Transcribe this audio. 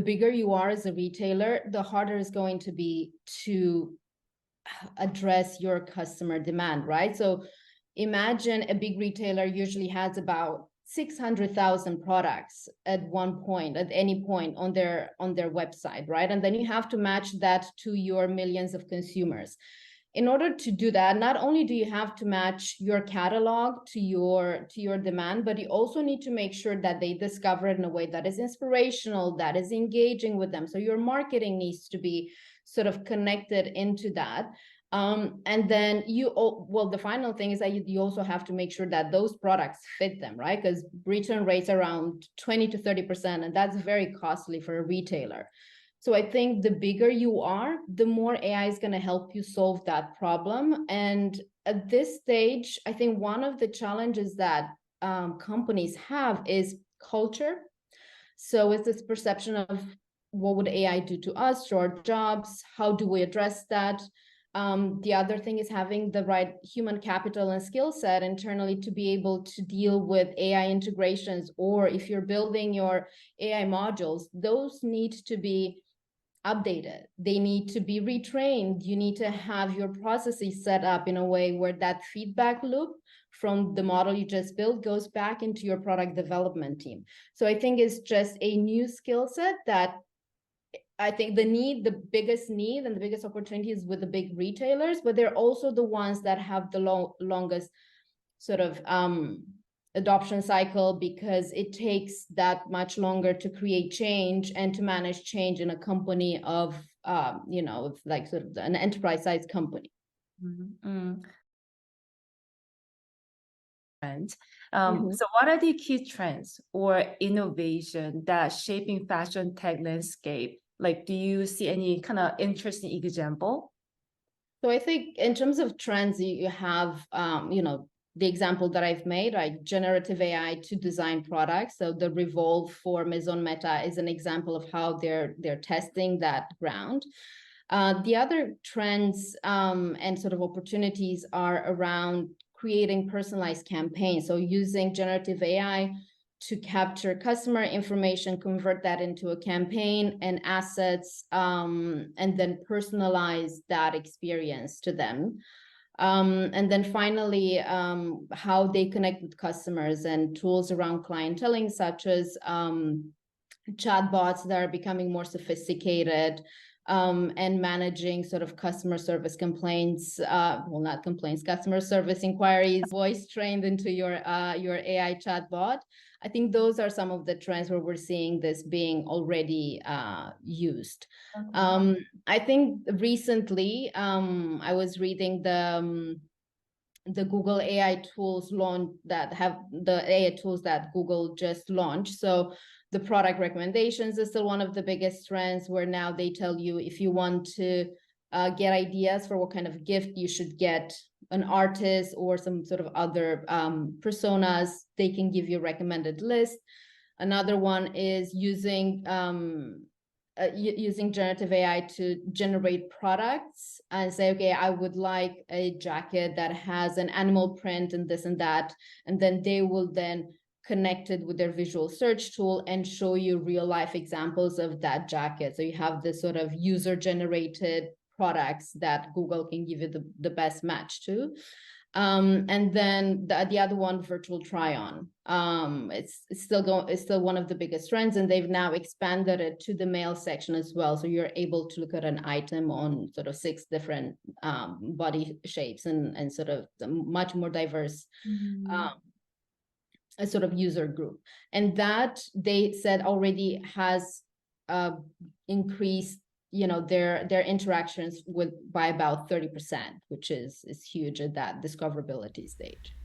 bigger you are as a retailer, the harder it's going to be to address your customer demand, right? So imagine a big retailer usually has about 600,000 products at one point, at any point on their website, right? And then you have to match that to your millions of consumers. In order to do that, not only do you have to match your catalog to your demand, but you also need to make sure that they discover it in a way that is inspirational, that is engaging with them. So your marketing needs to be sort of connected into that. And then the final thing is that you also have to make sure that those products fit them, right? Because return rates around 20 to 30%, and that's very costly for a retailer. So I think the bigger you are, the more AI is going to help you solve that problem. And at this stage, I think one of the challenges that companies have is culture. So it's this perception of what would AI do to us, to our jobs? How do we address that? The other thing is having the right human capital and skill set internally to be able to deal with AI integrations, or if you're building your AI modules, those need to be updated. They need to be retrained. You need to have your processes set up in a way where that feedback loop from the model you just built goes back into your product development team. So I think it's just a new skill set that I think the biggest need and the biggest opportunity is with the big retailers, but they're also the ones that have the longest sort of adoption cycle, because it takes that much longer to create change and to manage change in a company of, like sort of an enterprise size company. Mm-hmm. So what are the key trends or innovation that shaping fashion tech landscape? Like, do you see any kind of interesting example? So I think in terms of trends, you have, the example that I've made, right? Generative AI to design products. So the Revolve for Maison Meta is an example of how they're testing that ground. The other trends and sort of opportunities are around creating personalized campaigns. So using generative AI to capture customer information, convert that into a campaign and assets, and then personalize that experience to them. And then finally, how they connect with customers and tools around clienteling, such as chatbots that are becoming more sophisticated, and managing sort of customer service complaints, not complaints, customer service inquiries, voice trained into your AI chatbot. I think those are some of the trends where we're seeing this being already used. I think recently I was reading the Google AI tools AI tools that Google just launched. So the product recommendations is still one of the biggest trends, where now they tell you if you want to get ideas for what kind of gift you should get an artist or some sort of other personas, they can give you a recommended list. Another one is using generative AI to generate products and say, okay, I would like a jacket that has an animal print and this and that. And then they will then connect it with their visual search tool and show you real life examples of that jacket. So you have this sort of user generated products that Google can give you the best match to. And then the other one, virtual try-on. It's still one of the biggest trends, and they've now expanded it to the male section as well. So you're able to look at an item on sort of 6 different body shapes and sort of much more diverse a sort of user group. And that, they said, already has increased their interactions by about 30%, which is huge at that discoverability stage.